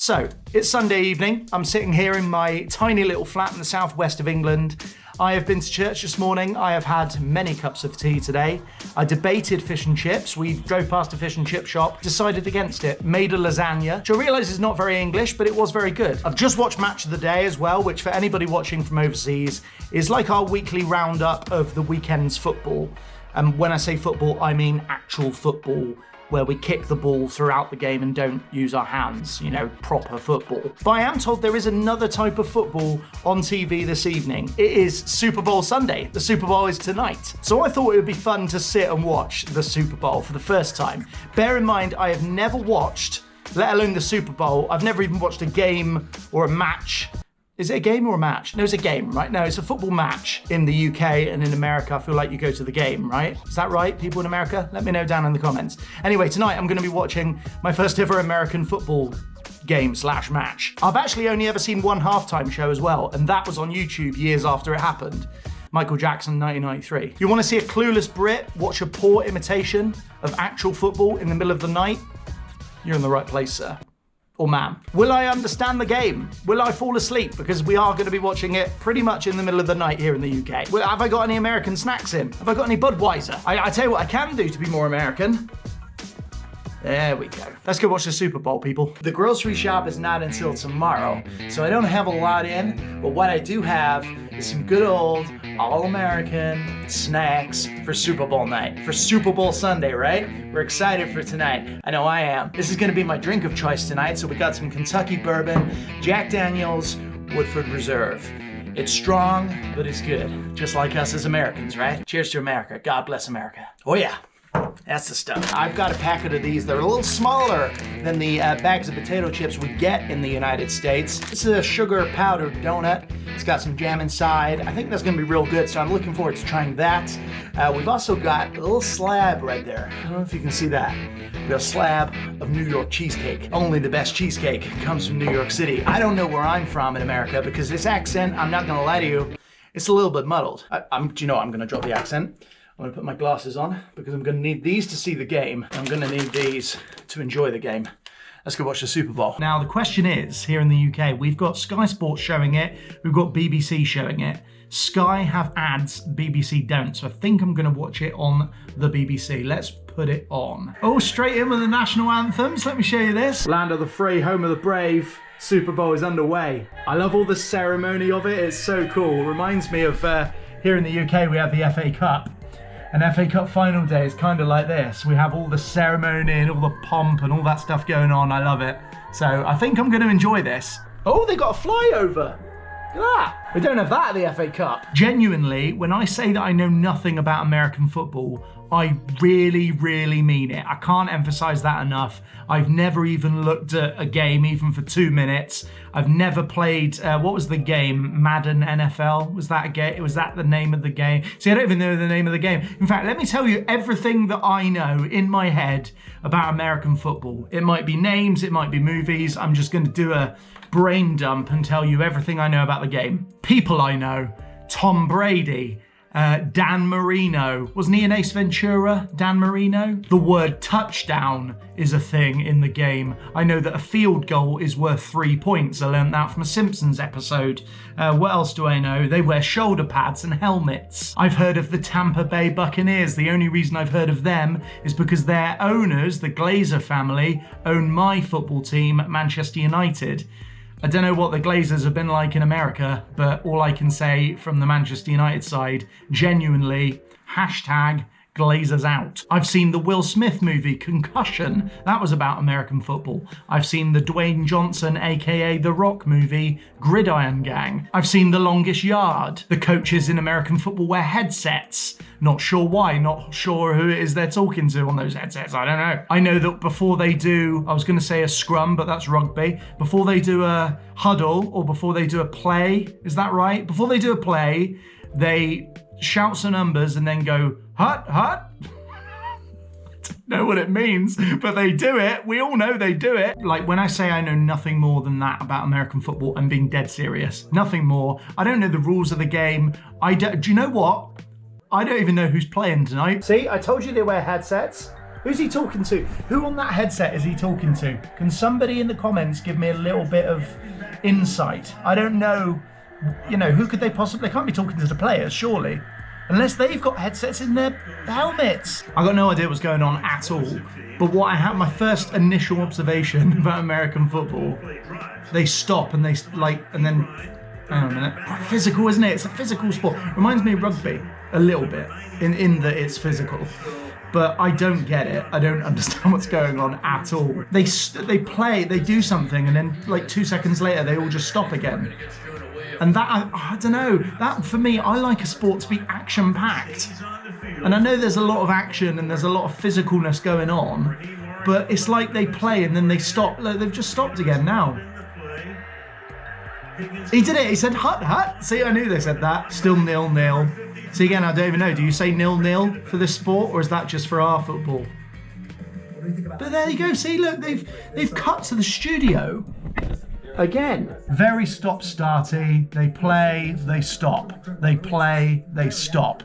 So, it's Sunday evening. I'm sitting here in my tiny little flat in the southwest of England. I have been to church this morning. I have had many cups of tea today. I debated fish and chips. We drove past a fish and chip shop, decided against it, made a lasagna, which I realise is not very English, but it was very good. I've just watched Match of the Day as well, which for anybody watching from overseas is like our weekly roundup of the weekend's football. And when I say football, I mean actual football, where we kick the ball throughout the game and don't use our hands, you know, proper football. But I am told there is another type of football on TV this evening. It is Super Bowl Sunday. The Super Bowl is tonight. So I thought it would be fun to sit and watch the Super Bowl for the first time. Bear in mind, I have never watched, let alone the Super Bowl, I've never even watched a game or a match. Is it a game or a match? No, it's a game, right? No, it's a football match in the UK and in America. I feel like you go to the game, right? Is that right, people in America? Let me know down in the comments. Anyway, tonight I'm going to be watching my first ever American football game / match. I've actually only ever seen one halftime show as well, and that was on YouTube years after it happened. Michael Jackson, 1993. You want to see a clueless Brit watch a poor imitation of actual football in the middle of the night? You're in the right place, sir. Or ma'am. Will I understand the game? Will I fall asleep? Because we are going to be watching it pretty much in the middle of the night here in the UK. Well, have I got any American snacks in? Have I got any Budweiser? I tell you what I can do to be more American. There we go. Let's go watch the Super Bowl, people. The grocery shop is not until tomorrow, so I don't have a lot in, but what I do have is some good old all-American snacks for Super Bowl night, for Super Bowl Sunday, right? We're excited for tonight. I know I am. This is gonna be my drink of choice tonight, so we got some Kentucky bourbon, Jack Daniels, Woodford Reserve. It's strong, but it's good. Just like us as Americans, right? Cheers to America. God bless America. Oh yeah. That's the stuff. I've got a packet of these. They're a little smaller than the bags of potato chips we get in the United States. This is a sugar powdered donut. It's got some jam inside. I think that's gonna be real good, so I'm looking forward to trying that. We've also got a little slab right there. I don't know if you can see that. We've got a slab of New York cheesecake. Only the best cheesecake comes from New York City. I don't know where I'm from in America because this accent, I'm not gonna lie to you, it's a little bit muddled. Do you know what? I'm gonna drop the accent. I'm gonna put my glasses on because I'm gonna need these to see the game. I'm gonna need these to enjoy the game. Let's go watch the Super Bowl. Now the question is, here in the UK, we've got Sky Sports showing it, we've got BBC showing it. Sky have ads, BBC don't, so I think I'm gonna watch it on the BBC. Let's put it on. Oh, straight in with the national anthems. Let me show you this. Land of the free, home of the brave. Super Bowl is underway. I love all the ceremony of it, it's so cool. It reminds me of here in the UK, we have the FA Cup. An FA Cup final day is kind of like this. We have all the ceremony and all the pomp and all that stuff going on. I love it. So I think I'm going to enjoy this. Oh, they got a flyover. Look at that. We don't have that at the FA Cup. Genuinely, when I say that I know nothing about American football, I really, really mean it. I can't emphasize that enough. I've never even looked at a game, even for 2 minutes. I've never played, what was the game? Madden NFL? Was that a game? Was that the name of the game? See, I don't even know the name of the game. In fact, let me tell you everything that I know in my head about American football. It might be names, it might be movies. I'm just gonna do a brain dump and tell you everything I know about the game. People I know, Tom Brady, Dan Marino. Wasn't he an Ace Ventura, Dan Marino? The word touchdown is a thing in the game. I know that a field goal is worth 3 points. I learned that from a Simpsons episode. What else do I know? They wear shoulder pads and helmets. I've heard of the Tampa Bay Buccaneers. The only reason I've heard of them is because their owners, the Glazer family, own my football team, Manchester United. I don't know what the Glazers have been like in America, but all I can say from the Manchester United side, genuinely, hashtag Glazers out. I've seen the Will Smith movie, Concussion. That was about American football. I've seen the Dwayne Johnson, aka The Rock movie, Gridiron Gang. I've seen The Longest Yard. The coaches in American football wear headsets. Not sure why, not sure who it is they're talking to on those headsets, I don't know. I know that before they do, I was gonna say a scrum, but that's rugby. Before they do a huddle, or before they do a play, is that right? Before they do a play, they shout some numbers and then go, hut, hut. I don't know what it means, but they do it. We all know they do it. Like when I say I know nothing more than that about American football, I'm being dead serious. Nothing more. I don't know the rules of the game. Do you know what? I don't even know who's playing tonight. See, I told you they wear headsets. Who's he talking to? Who on that headset is he talking to? Can somebody in the comments give me a little bit of insight? I don't know, you know, who could they possibly, they can't be talking to the players, surely. Unless they've got headsets in their helmets. I got no idea what's going on at all. But what I had, my first initial observation about American football, they stop and they and then, hang on a minute, quite physical, isn't it? It's a physical sport. Reminds me of rugby a little bit, in that it's physical. But I don't get it. I don't understand what's going on at all. They play, they do something, and then like 2 seconds later, they all just stop again. And that, I don't know, that for me, I like a sport to be action-packed. And I know there's a lot of action and there's a lot of physicalness going on, but it's like they play and then they stop. Like, they've just stopped again now. He did it, he said hut, hut. See, I knew they said that. Still 0-0. See, again, I don't even know, do you say 0-0 for this sport, or is that just for our football? But there you go, see, look, they've cut to the studio. Again, very stop-starty. They play, they stop. They play, they stop.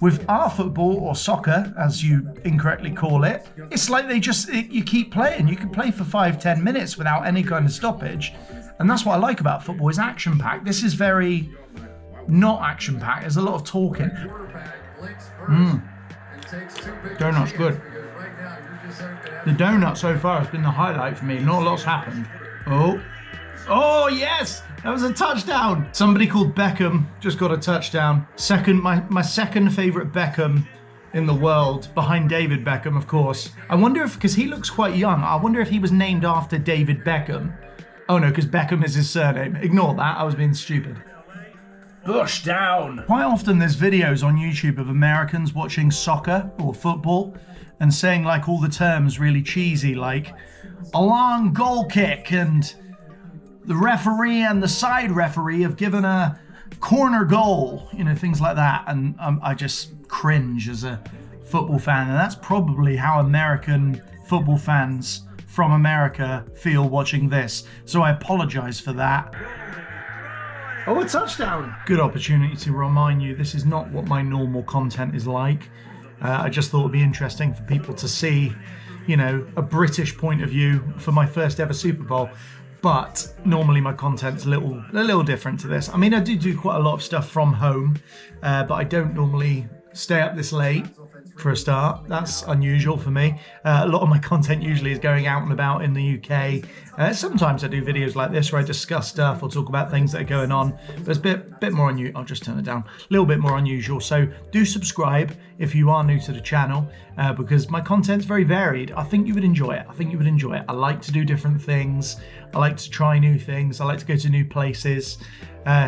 With our football, or soccer, as you incorrectly call it, it's like you keep playing. You can play for 5-10 minutes without any kind of stoppage. And that's what I like about football, is action-packed. This is very not action-packed. There's a lot of talking. Donut's good. The donut so far has been the highlight for me. Not a lot's happened. Oh, yes! That was a touchdown! Somebody called Beckham just got a touchdown. My second favourite Beckham in the world, behind David Beckham, of course. I wonder if, because he looks quite young, I wonder if he was named after David Beckham. Oh no, because Beckham is his surname. Ignore that, I was being stupid. Push down! Quite often there's videos on YouTube of Americans watching soccer or football and saying like all the terms really cheesy, like a long goal kick, and the referee and the side referee have given a corner goal, you know, things like that. And I just cringe as a football fan. And that's probably how American football fans from America feel watching this. So I apologize for that. Oh, a touchdown! Good opportunity to remind you, this is not what my normal content is like. I just thought it'd be interesting for people to see, you know, a British point of view for my first ever Super Bowl. But normally my content's a little different to this. I mean, I do quite a lot of stuff from home, but I don't normally stay up this late for a start. That's unusual for me. A lot of my content usually is going out and about in the UK. Sometimes I do videos like this where I discuss stuff or talk about things that are going on, but it's a bit more unusual. I'll just turn it down. A little bit more unusual. So do subscribe if you are new to the channel, because my content's very varied. I think you would enjoy it. I like to do different things. I like to try new things. I like to go to new places.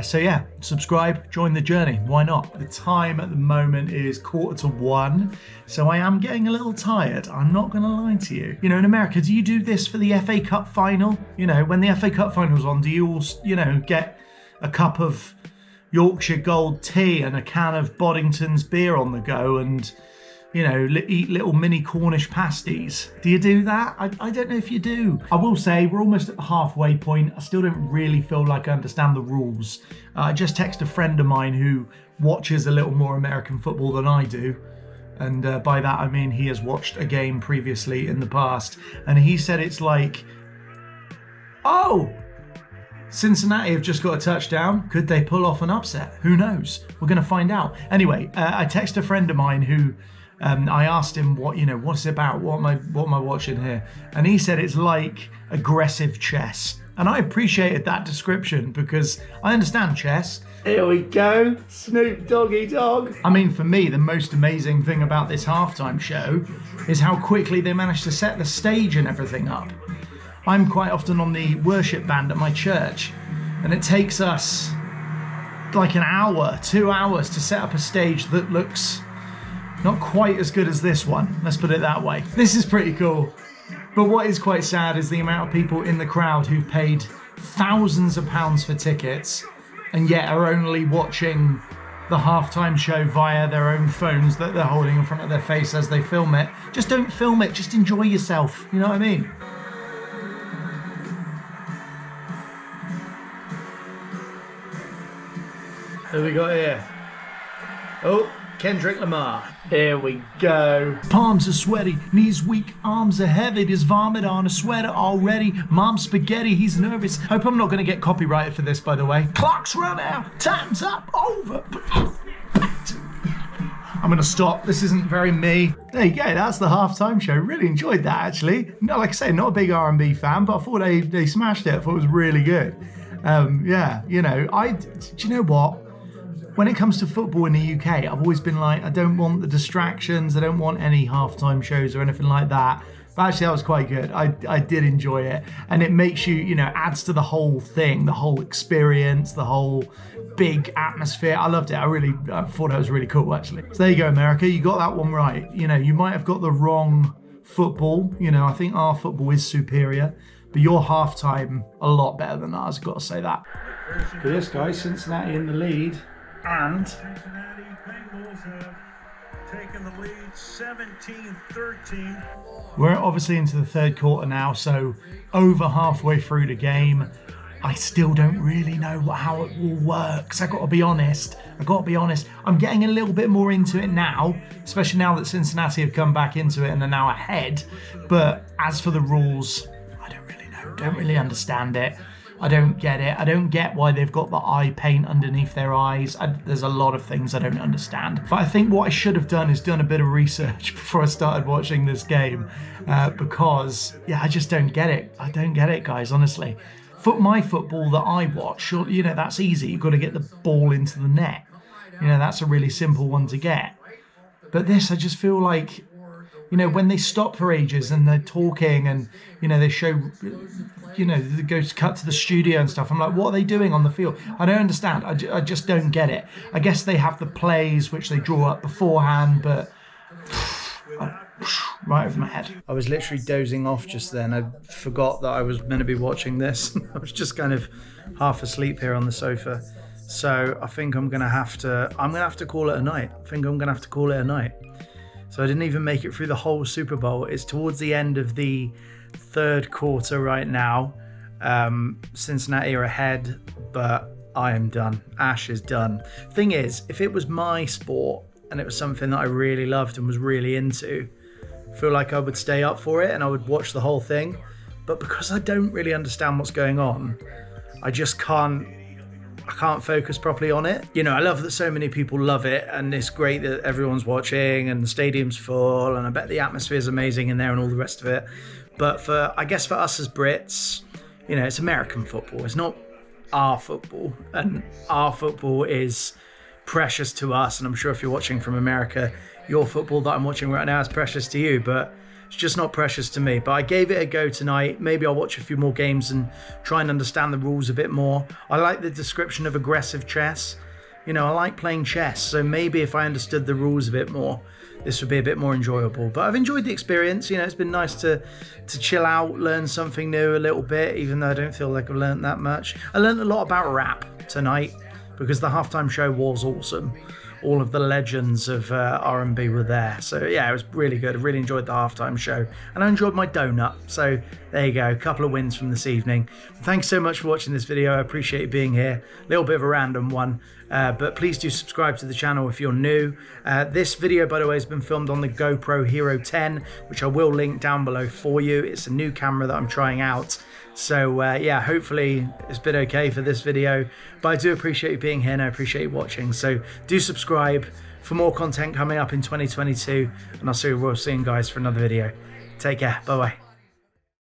So yeah, subscribe, join the journey. Why not? The time at the moment is 1:45, so I am getting a little tired. I'm not going to lie to you. You know, in America, do you do this for the FA Cup final? You know, when the FA Cup final's on, do you all, you know, get a cup of Yorkshire Gold tea and a can of Boddington's beer on the go and, you know, eat little mini Cornish pasties? Do you do that? I don't know if you do. I will say we're almost at the halfway point. I still don't really feel like I understand the rules. I just texted a friend of mine who watches a little more American football than I do. And by that I mean he has watched a game previously in the past. And he said it's like, oh, Cincinnati have just got a touchdown. Could they pull off an upset? Who knows? We're going to find out. Anyway, I texted a friend of mine who I asked him what's it about? What am I watching here? And he said it's like aggressive chess. And I appreciated that description because I understand chess. Here we go, Snoop Doggy Dog. I mean, for me, the most amazing thing about this halftime show is how quickly they managed to set the stage and everything up. I'm quite often on the worship band at my church, and it takes us like an hour, 2 hours to set up a stage that looks not quite as good as this one, let's put it that way. This is pretty cool. But what is quite sad is the amount of people in the crowd who've paid thousands of pounds for tickets and yet are only watching the halftime show via their own phones that they're holding in front of their face as they film it. Just don't film it, just enjoy yourself, you know what I mean? Who we got here? Oh, Kendrick Lamar. Here we go. Palms are sweaty, knees weak, arms are heavy. There's vomit on a sweater already. Mom's spaghetti, he's nervous. Hope I'm not going to get copyrighted for this, by the way. Clock's run out, time's up, over. I'm going to stop. This isn't very me. There you go. That's the halftime show. Really enjoyed that, actually. No, like I say, not a big R&B fan, but I thought they smashed it. I thought it was really good. Yeah, you know, do you know what? When it comes to football in the UK, I've always been like, I don't want the distractions. I don't want any halftime shows or anything like that. But actually, that was quite good. I did enjoy it. And it makes you, you know, adds to the whole thing, the whole experience, the whole big atmosphere. I loved it. I thought that was really cool, actually. So there you go, America. You got that one right. You know, you might have got the wrong football. You know, I think our football is superior. But your halftime, a lot better than ours, I've got to say that. Look at this, guys. Cincinnati in the lead. And Cincinnati Bengals have taken the lead 17-13. We're obviously into the third quarter now, so over halfway through the game. I still don't really know how it all works. I got to be honest. I'm getting a little bit more into it now, especially now that Cincinnati have come back into it and are now ahead. But as for the rules, I don't really know. Don't really understand it. I don't get it. I don't get why they've got the eye paint underneath their eyes. There's a lot of things I don't understand. But I think what I should have done is done a bit of research before I started watching this game because, yeah, I just don't get it. I don't get it, guys, honestly. My football that I watch, you know, that's easy. You've got to get the ball into the net. You know, that's a really simple one to get. But this, I just feel like, you know, when they stop for ages and they're talking and, you know, they show, you know, they go cut to the studio and stuff. I'm like, what are they doing on the field? I don't understand. I just don't get it. I guess they have the plays which they draw up beforehand, but right over my head. I was literally dozing off just then. I forgot that I was meant to be watching this. I was just kind of half asleep here on the sofa. So I think I'm gonna have to call it a night. So I didn't even make it through the whole Super Bowl. It's towards the end of the third quarter right now. Cincinnati are ahead, but I am done. Ash is done. Thing is, if it was my sport and it was something that I really loved and was really into, I feel like I would stay up for it and I would watch the whole thing. But because I don't really understand what's going on, I just can't focus properly on it. You know, I love that so many people love it and it's great that everyone's watching and the stadium's full and I bet the atmosphere is amazing in there and all the rest of it. But I guess for us as Brits, you know, it's American football. It's not our football, and our football is precious to us. And I'm sure if you're watching from America, your football that I'm watching right now is precious to you, but it's just not precious to me. But I gave it a go tonight. Maybe I'll watch a few more games and try and understand the rules a bit more. I like the description of aggressive chess. You know, I like playing chess, so maybe if I understood the rules a bit more, this would be a bit more enjoyable. But I've enjoyed the experience. You know, it's been nice to chill out, learn something new a little bit, even though I don't feel like I've learned that much. I learned a lot about rap tonight because the halftime show was awesome. All of the legends of R&B were there. So yeah, it was really good. I really enjoyed the halftime show and I enjoyed my donut. So there you go, a couple of wins from this evening. Thanks so much for watching this video. I appreciate you being here. A little bit of a random one, but please do subscribe to the channel if you're new. This video, by the way, has been filmed on the GoPro Hero 10, which I will link down below for you. It's a new camera that I'm trying out. So yeah, hopefully it's been okay for this video, but I do appreciate you being here and I appreciate you watching. So do subscribe for more content coming up in 2022 and I'll see you real soon, guys, for another video. Take care. Bye bye.